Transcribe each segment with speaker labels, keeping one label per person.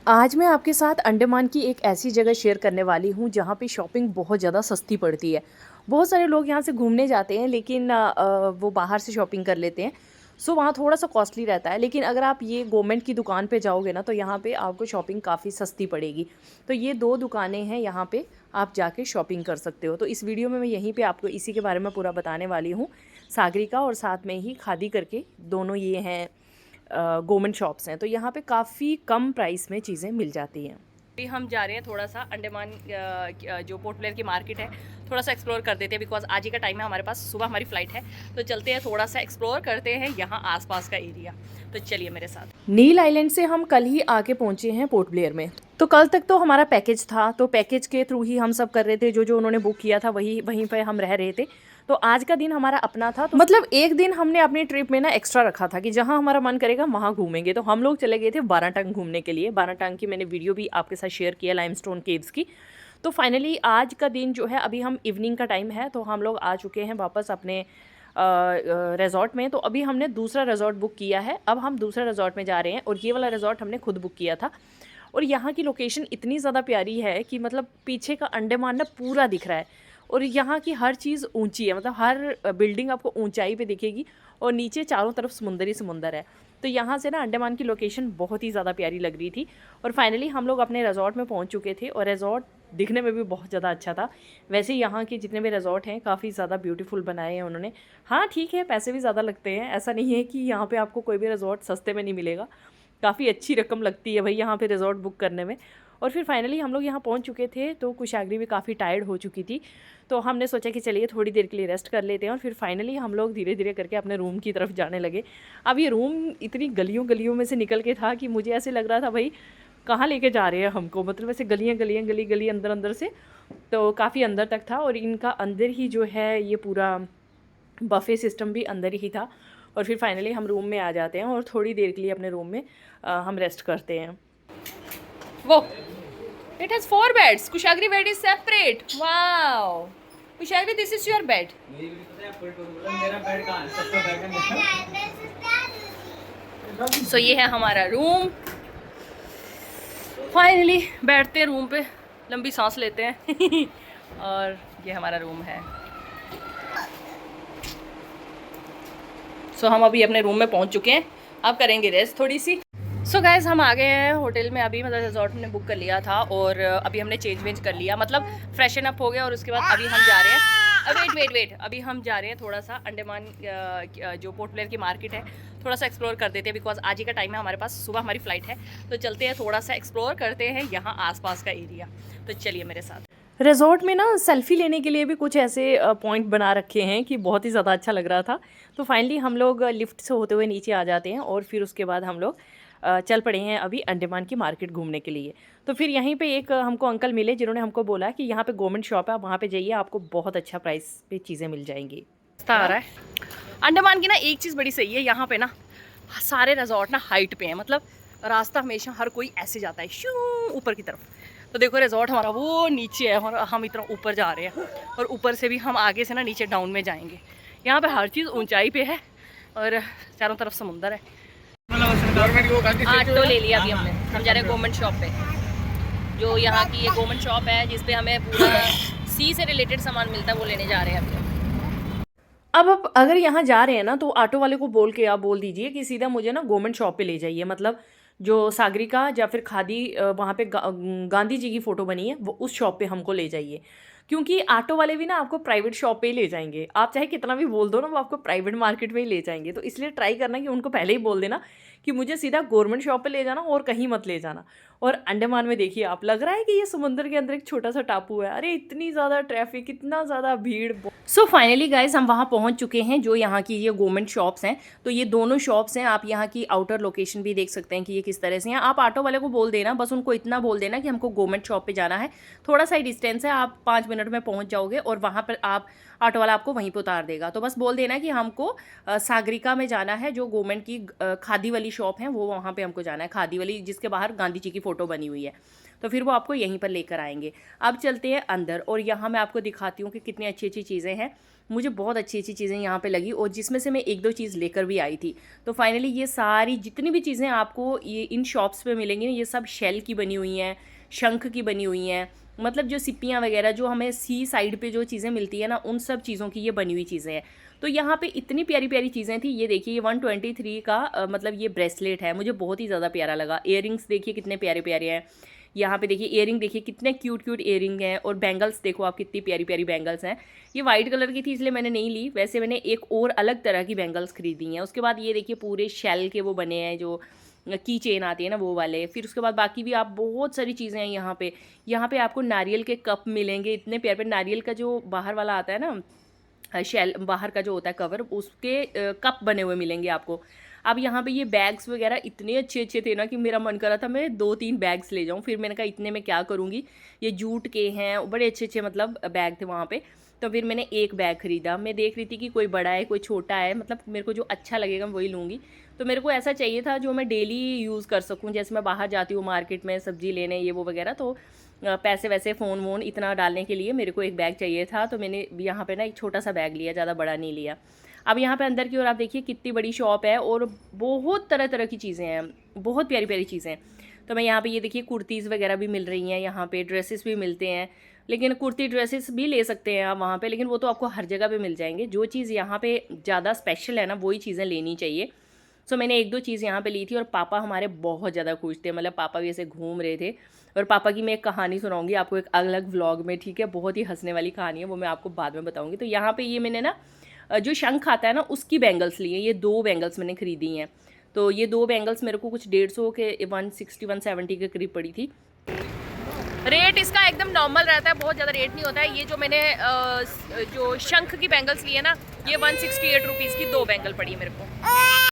Speaker 1: आज मैं आपके साथ अंडमान की एक ऐसी जगह शेयर करने वाली हूँ जहाँ पे शॉपिंग बहुत ज़्यादा सस्ती पड़ती है। बहुत सारे लोग यहाँ से घूमने जाते हैं लेकिन वो बाहर से शॉपिंग कर लेते हैं। सो वहाँ थोड़ा-सा कॉस्टली रहता है, लेकिन अगर आप ये गवर्नमेंट की दुकान पे जाओगे ना तो यहाँ पे आपको शॉपिंग काफ़ी सस्ती पड़ेगी। तो ये 2 दुकानें हैं, यहाँ पे आप जाके शॉपिंग कर सकते हो। तो इस वीडियो में मैं यहीं पे आपको इसी के बारे में पूरा बताने वाली हूँ। सागरिका और साथ में ही खादी करके दोनों ये हैं गवर्नमेंट शॉप्स हैं। तो यहाँ पे काफ़ी कम प्राइस में चीज़ें मिल जाती हैं। अभी हम जा रहे हैं थोड़ा सा अंडमान जो पोर्ट ब्लेयर की मार्केट है थोड़ा सा एक्सप्लोर कर देते हैं, बिकॉज आज ही का टाइम है हमारे पास, सुबह हमारी फ़्लाइट है। तो चलते हैं थोड़ा सा एक्सप्लोर करते हैं यहाँ आसपास का एरिया। तो चलिए मेरे साथ। नील आइलैंड से हम कल ही आके पहुँचे हैं पोर्ट ब्लेयर में। तो कल तक तो हमारा पैकेज था, तो पैकेज के थ्रू ही हम सब कर रहे थे, जो जो उन्होंने बुक किया था वही वहीं पर हम रह रहे थे। तो आज का दिन हमारा अपना था, तो मतलब एक दिन हमने अपनी ट्रिप में ना एक्स्ट्रा रखा था कि जहाँ हमारा मन करेगा वहाँ घूमेंगे। तो हम लोग चले गए थे बाराटांग घूमने के लिए। बाराटांग की मैंने वीडियो भी आपके साथ शेयर किया, लाइमस्टोन केव्स की। तो फाइनली आज का दिन जो है, अभी हम इवनिंग का टाइम है, तो हम लोग आ चुके हैं वापस अपने रिजॉर्ट में। तो अभी हमने दूसरा रिजॉर्ट बुक किया है, अब हम दूसरे रिजॉर्ट में जा रहे हैं। और ये वाला रिजॉर्ट हमने खुद बुक किया था। और यहाँ की लोकेशन इतनी ज़्यादा प्यारी है कि मतलब पीछे का अंडमान ना पूरा दिख रहा है। और यहाँ की हर चीज़ ऊंची है, मतलब हर बिल्डिंग आपको ऊंचाई पे दिखेगी और नीचे चारों तरफ समुंदर ही समुंदर है। तो यहाँ से ना अंडमान की लोकेशन बहुत ही ज़्यादा प्यारी लग रही थी। और फाइनली हम लोग अपने रिजॉर्ट में पहुँच चुके थे, और रिजॉर्ट दिखने में भी बहुत ज़्यादा अच्छा था। वैसे यहाँ के जितने भी रिजॉर्ट हैं काफ़ी ज़्यादा ब्यूटीफुल बनाए हैं उन्होंने। हाँ ठीक है, पैसे भी ज़्यादा लगते हैं, ऐसा नहीं है कि यहाँ पर आपको कोई भी रिजॉर्ट सस्ते में नहीं मिलेगा। काफ़ी अच्छी रकम लगती है भाई यहाँ पे रिजॉर्ट बुक करने में। और फिर फाइनली हम लोग यहाँ पहुँच चुके थे, तो कुशाग्री भी काफ़ी टायर्ड हो चुकी थी। तो हमने सोचा कि चलिए थोड़ी देर के लिए रेस्ट कर लेते हैं। और फिर फाइनली हम लोग धीरे धीरे करके अपने रूम की तरफ जाने लगे। अब ये रूम इतनी गलियों गलियों में से निकल के था कि मुझे ऐसे लग रहा था भाई कहाँ लेके जा रहे हैं हमको, मतलब ऐसे गलियाँ गलियाँ गली गली अंदर अंदर से, तो काफ़ी अंदर तक था। और इनका अंदर ही जो है ये पूरा बफ़े सिस्टम भी अंदर ही था। और फिर फाइनली हम रूम में आ जाते हैं और थोड़ी देर के लिए अपने रूम में हम रेस्ट करते हैं। वो it has 4 beds, Kushagri bed is separate. Wow Kushagri, this is your bed. So ये है हमारा रूम। फाइनली बैठते हैं रूम पे, लंबी सांस लेते हैं और ये हमारा रूम है। सो हम अभी अपने रूम में पहुंच चुके हैं, अब करेंगे रेस्ट थोड़ी सी। सो गाइज हम आ गए हैं होटल में अभी, मतलब रिजॉर्ट हमने बुक कर लिया था और अभी हमने चेंज वेंज कर लिया, मतलब फ्रेशन अप हो गया। और उसके बाद अभी हम जा रहे हैं, वेट अभी हम जा रहे हैं थोड़ा सा अंडमान जो पोर्ट ब्लेयर की मार्केट है थोड़ा सा एक्सप्लोर कर देते हैं, बिकॉज आज ही का टाइम है हमारे पास, सुबह हमारी फ़्लाइट है। तो चलते हैं थोड़ा सा एक्सप्लोर करते हैं यहाँ आसपास का एरिया। तो चलिए मेरे साथ। रिजॉर्ट में ना सेल्फ़ी लेने के लिए भी कुछ ऐसे पॉइंट बना रखे हैं कि बहुत ही ज़्यादा अच्छा लग रहा था। तो फाइनली हम लोग लिफ्ट से होते हुए नीचे आ जाते हैं और फिर उसके बाद हम लोग चल पड़े हैं अभी अंडमान की मार्केट घूमने के लिए। तो फिर यहीं पे एक हमको अंकल मिले जिन्होंने हमको बोला कि यहाँ पे गवर्नमेंट शॉप है, आप वहाँ पे जाइए, आपको बहुत अच्छा प्राइस पे चीज़ें मिल जाएंगी। रास्ता आ रहा है अंडमान की ना, एक चीज़ बड़ी सही है यहाँ पे ना, सारे रिजॉर्ट ना हाइट पे हैं, मतलब रास्ता हमेशा हर कोई ऐसे जाता है शू ऊपर की तरफ। तो देखो रिजॉर्ट हमारा वो नीचे है और हम इतना ऊपर जा रहे हैं, और ऊपर से भी हम आगे से ना नीचे डाउन में जाएंगे। यहाँ पे हर चीज़ ऊंचाई पे है और चारों तरफ समुंदर है। ऑटो ले लिया अभी हमने, हम जा रहे हैं गवर्नमेंट शॉप पे, जो यहाँ की ये गवर्नमेंट शॉप है जिसपे हमें पूरा सी से रिलेटेड सामान मिलता है, वो लेने जा रहे हैं अभी। अब अगर यहाँ जा रहे हैं ना तो ऑटो वाले को बोल के आप बोल दीजिए कि सीधा मुझे ना गवर्नमेंट शॉप पे ले जाइए, मतलब जो सागरिका या फिर खादी वहाँ पे गांधी जी की फ़ोटो बनी है वो उस शॉप पे हमको ले जाइए। क्योंकि ऑटो वाले भी ना आपको प्राइवेट शॉप पे ही ले जाएंगे, आप चाहे कितना भी बोल दो ना वो आपको प्राइवेट मार्केट में ही ले जाएंगे। तो इसलिए ट्राई करना कि उनको पहले ही बोल देना कि मुझे सीधा गवर्नमेंट शॉप पे ले जाना और कहीं मत ले जाना। और अंडमान में देखिए आप, लग रहा है कि ये समुद्र के अंदर एक छोटा सा टापू है। अरे इतनी ज़्यादा ट्रैफिक, इतना ज़्यादा भीड़। सो फाइनली गाइज हम वहाँ पहुँच चुके हैं जो यहाँ की ये गवर्नमेंट शॉप्स हैं। तो ये दोनों शॉप्स हैं, आप यहाँ की आउटर लोकेशन भी देख सकते हैं कि ये किस तरह से हैं। आप ऑटो वाले को बोल देना, बस उनको इतना बोल देना कि हमको गवर्नमेंट शॉप पे जाना है, थोड़ा सा ही डिस्टेंस है, आप 5 मिनट में पहुँच जाओगे और वहाँ पर आप ऑटो वाला आपको वहीं पर उतार देगा। तो बस बोल देना कि हमको सागरिका में जाना है, जो गवर्नमेंट की खादी वाली शॉप है वो वहाँ पे हमको जाना है, खादी वाली जिसके बाहर गांधी जी की फ़ोटो बनी हुई है। तो फिर वो आपको यहीं पर लेकर आएंगे। अब चलते हैं अंदर और यहाँ मैं आपको दिखाती हूँ कि कितनी अच्छी अच्छी चीज़ें हैं। मुझे बहुत अच्छी अच्छी चीज़ें यहाँ पे लगी, और जिसमें से मैं एक दो चीज़ लेकर भी आई थी। तो फाइनली ये सारी जितनी भी चीज़ें आपको ये इन शॉप्स पे मिलेंगी ना, ये सब शेल की बनी हुई हैं, शंख की बनी हुई हैं, मतलब जो सिप्पियाँ वगैरह जो हमें सी साइड पे जो चीज़ें मिलती है ना, उन सब चीज़ों की ये बनी हुई चीज़ें हैं। तो यहाँ पे इतनी प्यारी प्यारी चीज़ें थी। ये देखिए, ये 123 का मतलब ये ब्रेसलेट है, मुझे बहुत ही ज़्यादा प्यारा लगा। इयररिंग्स देखिए कितने प्यारे प्यारे हैं। यहाँ पे देखिए इयररिंग देखिए कितने क्यूट क्यूट इयररिंग हैं, और बैंगल्स देखो आप कितनी प्यारी प्यारी बैंगल्स हैं। ये वाइट कलर की थी इसलिए मैंने नहीं ली, वैसे मैंने एक और अलग तरह की बैंगल्स खरीदी हैं। उसके बाद ये देखिए पूरे शेल के वो बने हैं, जो की चेन आती है ना वो वाले। फिर उसके बाद बाकी भी आप बहुत सारी चीज़ें हैं यहाँ पे। यहाँ पे आपको नारियल के कप मिलेंगे, इतने प्यारे प्यारे। नारियल का जो बाहर वाला आता है ना, शेल बाहर का जो होता है कवर, उसके कप बने हुए मिलेंगे आपको। अब यहाँ पे ये बैग्स वगैरह इतने अच्छे अच्छे थे ना कि मेरा मन करा था मैं 2-3 बैग्स ले जाऊँ। फिर मैंने कहा इतने में क्या करूँगी, ये जूट के हैं, बड़े अच्छे अच्छे मतलब बैग थे वहाँ पे। तो फिर मैंने एक बैग ख़रीदा। मैं देख रही थी कि कोई बड़ा है कोई छोटा है, मतलब मेरे को जो अच्छा लगेगा मैं वही लूँगी। तो मेरे को ऐसा चाहिए था जो मैं डेली यूज़ कर सकूँ, जैसे मैं बाहर जाती हूँ मार्केट में सब्ज़ी लेने ये वो वगैरह, तो पैसे वैसे फ़ोन वोन इतना डालने के लिए मेरे को एक बैग चाहिए था। तो मैंने यहाँ पे ना एक छोटा सा बैग लिया, ज़्यादा बड़ा नहीं लिया। अब यहाँ पे अंदर की ओर आप देखिए कितनी बड़ी शॉप है, और बहुत तरह तरह की चीज़ें हैं, बहुत प्यारी प्यारी चीज़ें हैं। तो मैं यहाँ पे ये देखिए कुर्तीज़ वगैरह भी मिल रही हैं, यहाँ पे ड्रेसेस भी मिलते हैं। लेकिन कुर्ती ड्रेसेस भी ले सकते हैं आप वहाँ पे, लेकिन वो तो आपको हर जगह पे मिल जाएंगे। जो चीज़ यहाँ पे ज़्यादा स्पेशल है ना, वही चीज़ें लेनी चाहिए। सो मैंने एक दो चीज़ यहाँ पे ली थी, और पापा हमारे बहुत ज़्यादा खुश थे, मतलब पापा भी ऐसे घूम रहे थे। और पापा की मैं एक कहानी सुनाऊंगी आपको एक अलग व्लॉग में, ठीक है, बहुत ही हंसने वाली कहानी है, वो मैं आपको बाद में बताऊंगी। तो यहाँ पे ये मैंने ना जो शंख आता है ना उसकी बैंगल्स ली हैं, ये 2 बैंगल्स मैंने खरीदी हैं। तो ये 2 बैंगल्स मेरे को कुछ 150 के 160-170 के करीब पड़ी थी। रेट इसका एकदम नॉर्मल रहता है, बहुत ज़्यादा रेट नहीं होता है। ये जो मैंने जो शंख की बैंगल्स ली है ना, ये 168 रुपीज़ की 2 बैंगल पड़ी है मेरे को।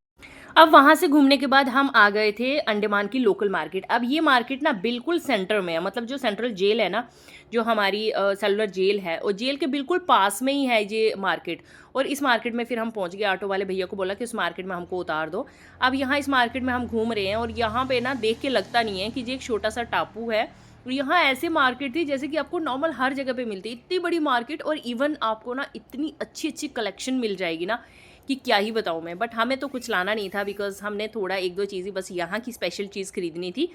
Speaker 1: अब वहाँ से घूमने के बाद हम आ गए थे अंडमान की लोकल मार्केट। अब ये मार्केट ना बिल्कुल सेंटर में है, मतलब जो सेंट्रल जेल है ना, जो हमारी सेलुलर जेल है, और जेल के बिल्कुल पास में ही है ये मार्केट। और इस मार्केट में फिर हम पहुँच गए, ऑटो वाले भैया को बोला कि उस मार्केट में हमको उतार दो। अब यहाँ इस मार्केट में हम घूम रहे हैं, और यहाँ पे ना देख के लगता नहीं है कि ये एक छोटा सा टापू है। और यहाँ ऐसे मार्केट थी जैसे कि आपको नॉर्मल हर जगह पे मिलती है, इतनी बड़ी मार्केट, और इवन आपको ना इतनी अच्छी अच्छी कलेक्शन मिल जाएगी ना कि क्या ही बताऊँ मैं। बट हमें तो कुछ लाना नहीं था, बिकॉज हमने थोड़ा एक दो चीज़ें बस यहाँ की स्पेशल चीज़ खरीदनी थी।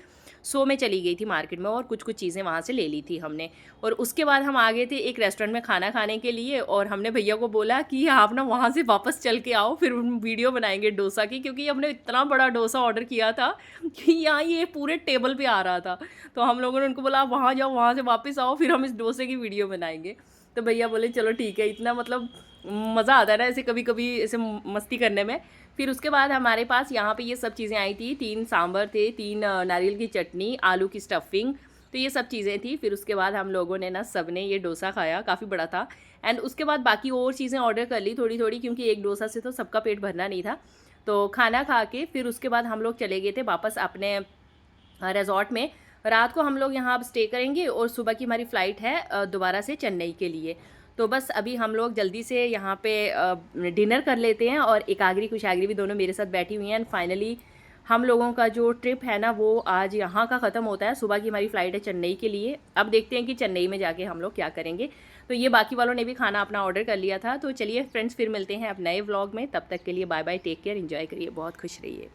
Speaker 1: सो मैं चली गई थी मार्केट में, और कुछ कुछ चीज़ें वहाँ से ले ली थी हमने। और उसके बाद हम आ गए थे एक रेस्टोरेंट में खाना खाने के लिए, और हमने भैया को बोला कि आप ना वहाँ से वापस चल के आओ, फिर हम वीडियो बनाएंगे डोसा की, क्योंकि हमने इतना बड़ा डोसा ऑर्डर किया था कि यहाँ ये पूरे टेबल पे आ रहा था। तो हम लोगों ने उनको बोला आप वहाँ जाओ, वहाँ से वापस आओ, फिर हम इस डोसे की वीडियो बनाएंगे। तो भैया बोले चलो ठीक है। इतना मतलब मज़ा आता है ना ऐसे कभी कभी ऐसे मस्ती करने में। फिर उसके बाद हमारे पास यहाँ पे ये सब चीज़ें आई थी, 3 सांभर थे, 3 नारियल की चटनी, आलू की स्टफिंग, तो ये सब चीज़ें थी। फिर उसके बाद हम लोगों ने ना सब ने ये डोसा खाया, काफ़ी बड़ा था। एंड उसके बाद बाकी और चीज़ें ऑर्डर कर ली थोड़ी थोड़ी, क्योंकि एक डोसा से तो सबका पेट भरना नहीं था। तो खाना खा के फिर उसके बाद हम लोग चले गए थे वापस अपने रिजॉर्ट में। रात को हम लोग यहाँ अब स्टे करेंगे, और सुबह की हमारी फ़्लाइट है दोबारा से चेन्नई के लिए। तो बस अभी हम लोग जल्दी से यहाँ पे डिनर कर लेते हैं, और एकाग्री कुशाग्री भी दोनों मेरे साथ बैठी हुई हैं। एंड फाइनली हम लोगों का जो ट्रिप है ना वो आज यहाँ का ख़त्म होता है। सुबह की हमारी फ़्लाइट है चेन्नई के लिए। अब देखते हैं कि चेन्नई में जाके हम लोग क्या करेंगे। तो ये बाकी वालों ने भी खाना अपना ऑर्डर कर लिया था। तो चलिए फ्रेंड्स, फिर मिलते हैं अब नए व्लॉग में। तब तक के लिए bye bye, take care, enjoy करिए, बहुत खुश रहिए।